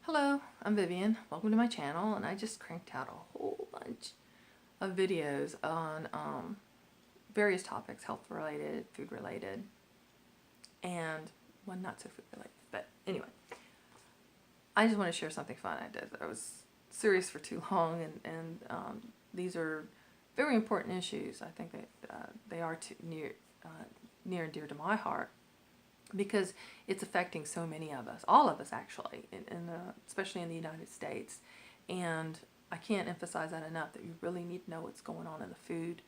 Hello, I'm Vivian. Welcome to my channel, and I just cranked out a whole bunch of videos on various topics, health related, food related, and one not so food related. But anyway, I just want to share something fun I did. I was serious for too long, and these are very important issues. I think that they are near and dear to my heart, because it's affecting so many of us, all of us actually, especially in the United States. And I can't emphasize that enough, that you really need to know what's going on in the food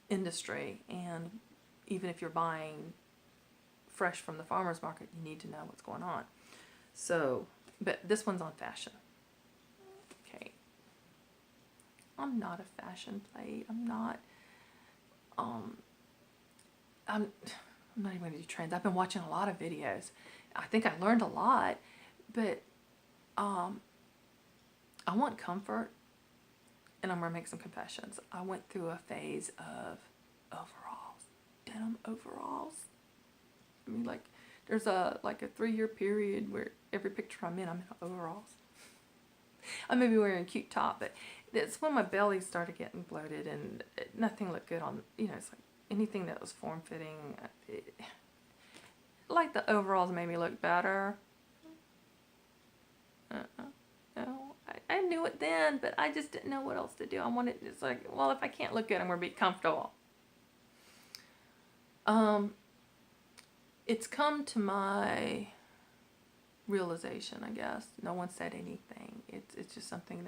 industry. And even if you're buying fresh from the farmer's market, you need to know what's going on. So, but this one's on fashion. Okay. I'm not a fashion plate. I'm not even going to do trends. I've been watching a lot of videos. I think I learned a lot, but I want comfort, and I'm going to make some confessions. I went through a phase of overalls, denim overalls. I mean, like, there's a 3-year period where every picture I'm in overalls. I may be wearing a cute top, but it's when my belly started getting bloated and nothing looked good on, it's like anything that was form-fitting, like the overalls made me look better. No, I knew it then, but I just didn't know what else to do. It's like, well, if I can't look good, I'm going to be comfortable. It's come to my realization, I guess. No one said anything. It's just something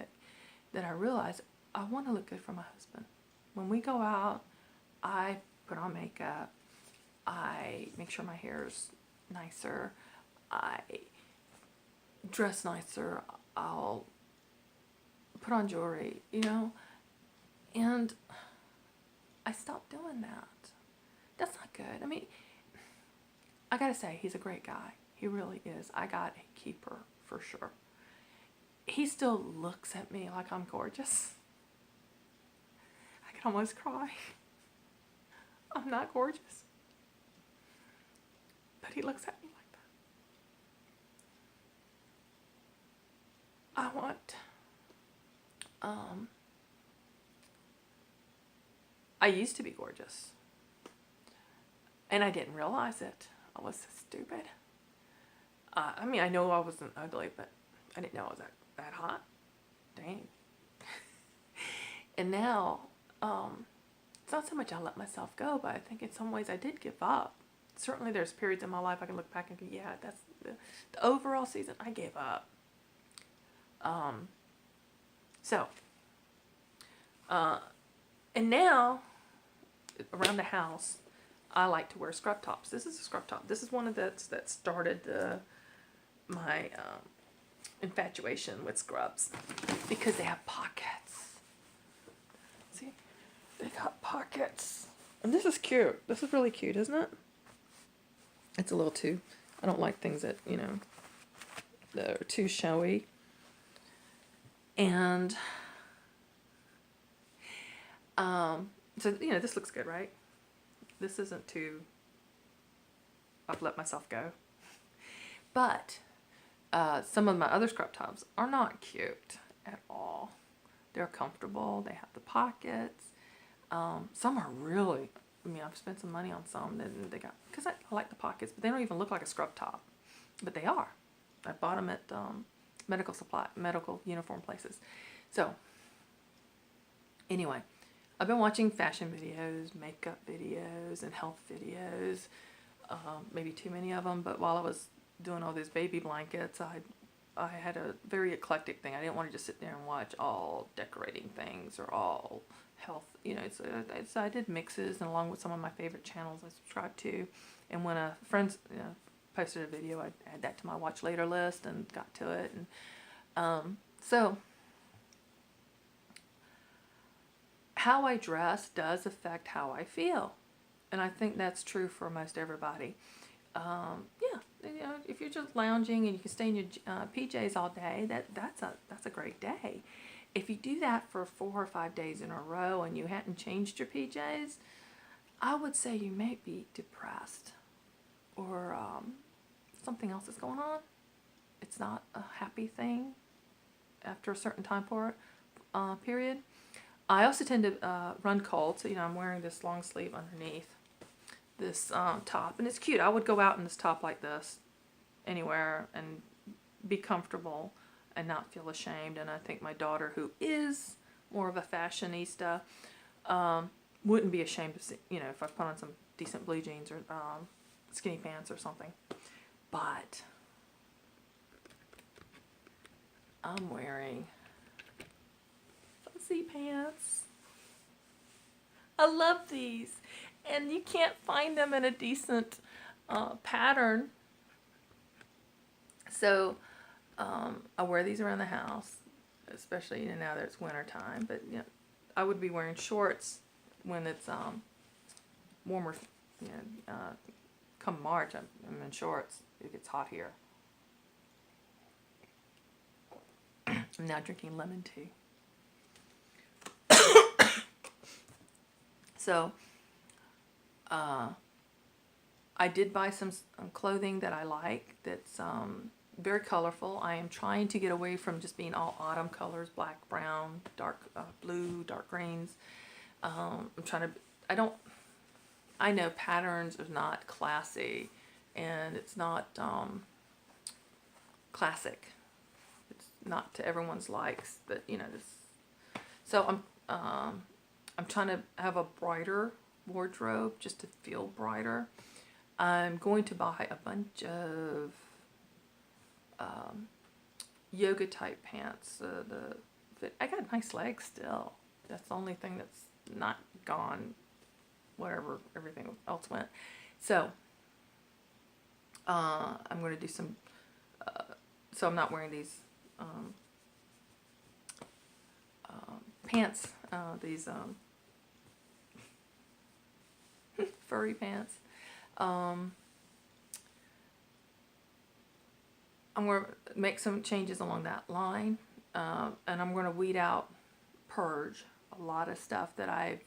that I realized. I want to look good for my husband. When we go out, I put on makeup. I make sure my hair's nicer. I dress nicer. I'll put on jewelry, and I stopped doing that. That's not good. I mean, I gotta say, he's a great guy. He really is. I got a keeper for sure. He still looks at me like I'm gorgeous. I can almost cry. I'm not gorgeous. But he looks at me like that. I want, I used to be gorgeous. And I didn't realize it. I was so stupid. I mean, I know I wasn't ugly, but I didn't know I was that hot. Dang. And now, it's not so much I let myself go, but I think in some ways I did give up. Certainly there's periods in my life I can look back and go, yeah, that's the overall season, I gave up. And now, around the house, I like to wear scrub tops. This is a scrub top. This is one of that started my infatuation with scrubs, because they have pockets. See, they got pockets, and this is cute. This is really cute, isn't it? It's a little too. I don't like things that that are too showy. And so this looks good, right? This isn't too, I've let myself go. But some of my other scrub tops are not cute at all. They're comfortable. They have the pockets. Some are really, I've spent some money on some that they got, because I like the pockets, but they don't even look like a scrub top. But they are. I bought them at medical uniform places. So, anyway, I've been watching fashion videos, makeup videos, and health videos. Maybe too many of them, but while I was doing all these baby blankets, I had a very eclectic thing. I didn't want to just sit there and watch all decorating things or all health. So I did mixes, and along with some of my favorite channels I subscribed to. And when a friend posted a video, I add that to my watch later list and got to it. And so how I dress does affect how I feel, and I think that's true for most everybody. Yeah, if you're just lounging and you can stay in your PJs all day, that's a great day. If you do that for 4 or 5 days in a row and you hadn't changed your PJs, I would say you may be depressed, or something else is going on. it's not a happy thing after a certain time period. I also tend to run cold, so I'm wearing this long sleeve underneath this top, and it's cute. I would go out in this top like this anywhere and be comfortable and not feel ashamed. And I think my daughter, who is more of a fashionista, wouldn't be ashamed to see, if I put on some decent blue jeans or skinny pants or something. But I'm wearing fuzzy pants. I love these, and you can't find them in a decent pattern. So I wear these around the house, especially now that it's winter time. But I would be wearing shorts when it's warmer. Come March, I'm in shorts. It gets hot here. I'm now drinking lemon tea. So I did buy some clothing that I like that's very colorful. I am trying to get away from just being all autumn colors, black, brown, dark blue, dark greens. I'm trying to, I know patterns are not classy, and it's not classic. It's not to everyone's likes, but this. So I'm trying to have a brighter wardrobe just to feel brighter. I'm going to buy a bunch of yoga type pants. I got nice legs still. That's the only thing that's not gone, wherever everything else went. So I'm going to do some, so I'm not wearing these pants, these furry pants. I'm going to make some changes along that line, and I'm going to weed out, purge a lot of stuff that I've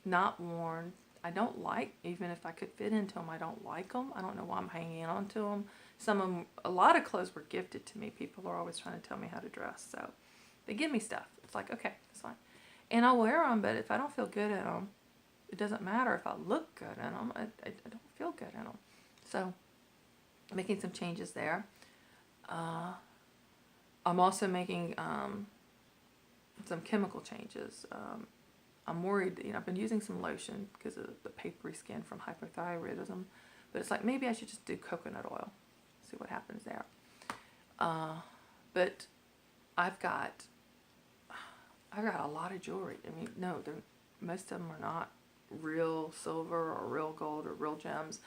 not worn. I don't like, even if I could fit into them, I don't like them. I don't know why I'm hanging on to them. Some of them, a lot of clothes were gifted to me. People are always trying to tell me how to dress, so they give me stuff. It's like, okay, that's fine. And I'll wear them, but if I don't feel good in them, it doesn't matter if I look good in them. I don't feel good in them. So making some changes there. I'm also making some chemical changes. I'm worried, I've been using some lotion because of the papery skin from hypothyroidism, but it's like maybe I should just do coconut oil, see what happens there. But I've got a lot of jewelry. I mean, no, most of them are not real silver or real gold or real gems,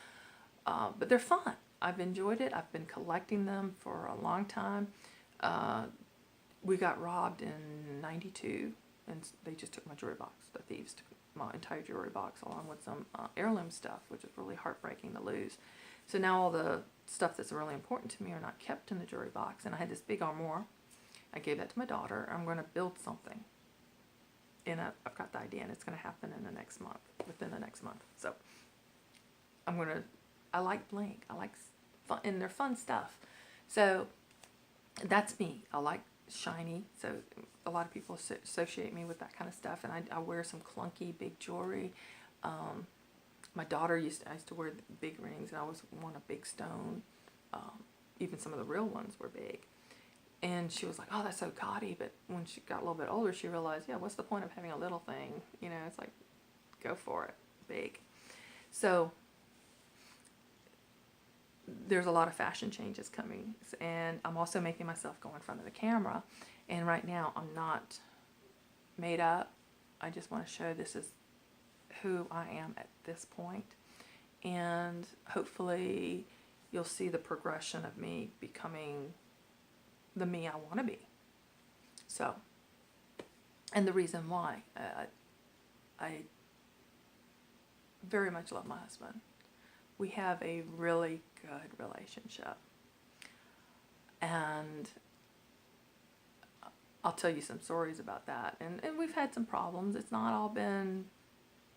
but they're fun. I've enjoyed it. I've been collecting them for a long time. We got robbed in '92, and they just took my jewelry box. The thieves took my entire jewelry box along with some heirloom stuff, which is really heartbreaking to lose. So now all the stuff that's really important to me are not kept in the jewelry box. And I had this big armoire. I gave that to my daughter. I'm going to build something. And I've got the idea, and it's going to happen in the next month, within the next month. So I like bling. I like fun, and they're fun stuff. So that's me. I like shiny. So a lot of people associate me with that kind of stuff, and I wear some clunky big jewelry. My daughter I used to wear the big rings, and I always want a big stone. Even some of the real ones were big. And she was like, oh, that's so gaudy. But when she got a little bit older, she realized, yeah, what's the point of having a little thing? It's like, go for it, big. So there's a lot of fashion changes coming. And I'm also making myself go in front of the camera. And right now, I'm not made up. I just want to show this is who I am at this point. And hopefully you'll see the progression of me becoming the me I want to be. So, and the reason why, I very much love my husband. We have a really good relationship. And I'll tell you some stories about that. And we've had some problems. It's not all been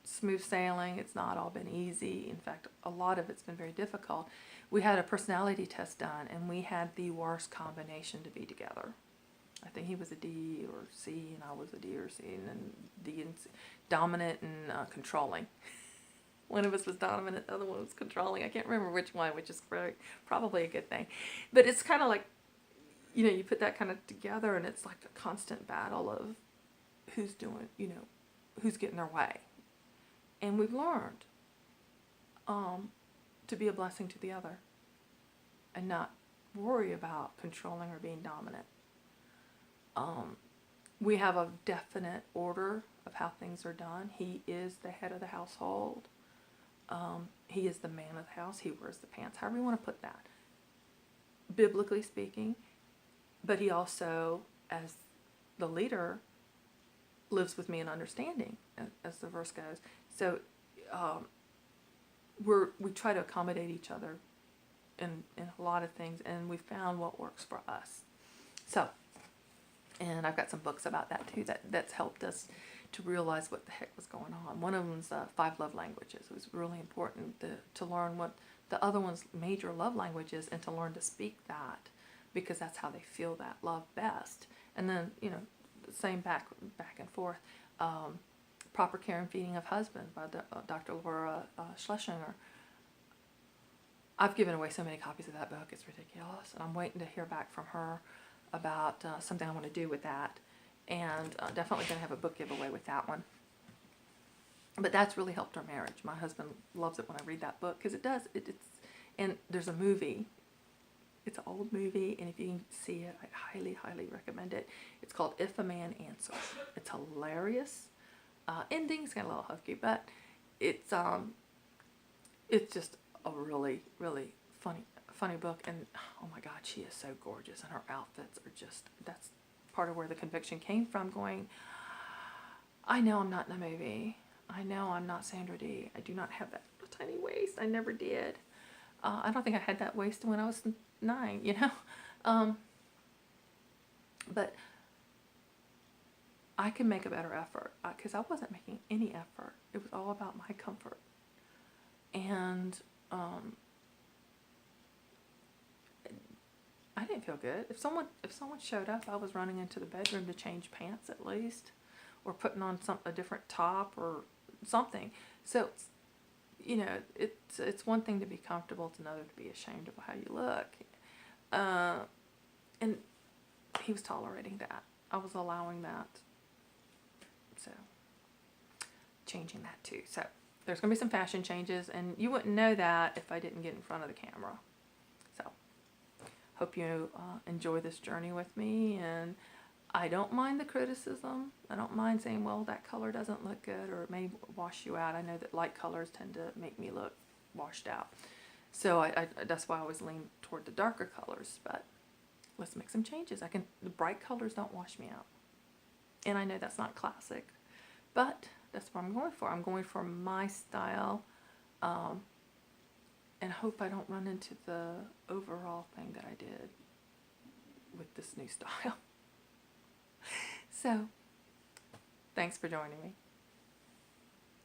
smooth sailing. It's not all been easy. In fact, a lot of it's been very difficult. we had a personality test done, and we had the worst combination to be together. I think he was a D or C, and I was a D or C, and then D and C, dominant and controlling. One of us was dominant, the other one was controlling. I can't remember which one, which is probably a good thing. But it's kind of like, you put that kind of together, and it's like a constant battle of who's doing, who's getting their way. And we've learned to be a blessing to the other and not worry about controlling or being dominant. We have a definite order of how things are done. He is the head of the household. He is the man of the house. He wears the pants, however you want to put that, biblically speaking. But he also, as the leader, lives with me in understanding, as the verse goes. So we try to accommodate each other in a lot of things, and we found what works for us. So, and I've got some books about that too, that's helped us to realize what the heck was going on. One of them's 5 love languages. It was really important to learn what the other one's major love language is, and to learn to speak that, because that's how they feel that love best. And then, the same back and forth. Proper Care and Feeding of Husband by Dr. Laura Schlesinger. I've given away so many copies of that book, it's ridiculous. And I'm waiting to hear back from her about something I want to do with that. And definitely going to have a book giveaway with that one. But that's really helped our marriage. My husband loves it when I read that book, because it does. And there's a movie. It's an old movie, and if you can see it, I highly, highly recommend it. It's called If a Man Answers. It's hilarious. Ending's kind of a little hokey, but it's just a really, really funny book. And oh my God, she is so gorgeous, and her outfits are just, that's part of where the conviction came from, going, I know I'm not in the movie. I know I'm not Sandra Dee. I do not have that tiny waist. I never did. I don't think I had that waist when I was 9, but I can make a better effort, because I wasn't making any effort. It was all about my comfort. And I didn't feel good. If someone showed up, I was running into the bedroom to change pants at least, or putting on a different top or something. So, it's one thing to be comfortable, it's another to be ashamed of how you look. And he was tolerating that. I was allowing that. So, changing that too. So, there's going to be some fashion changes, and you wouldn't know that if I didn't get in front of the camera. So, hope you enjoy this journey with me, and I don't mind the criticism. I don't mind saying, well, that color doesn't look good, or it may wash you out. I know that light colors tend to make me look washed out. So I that's why I always lean toward the darker colors, but let's make some changes. The bright colors don't wash me out. And I know that's not classic, but that's what I'm going for. I'm going for my style, and hope I don't run into the overall thing that I did with this new style. So, thanks for joining me.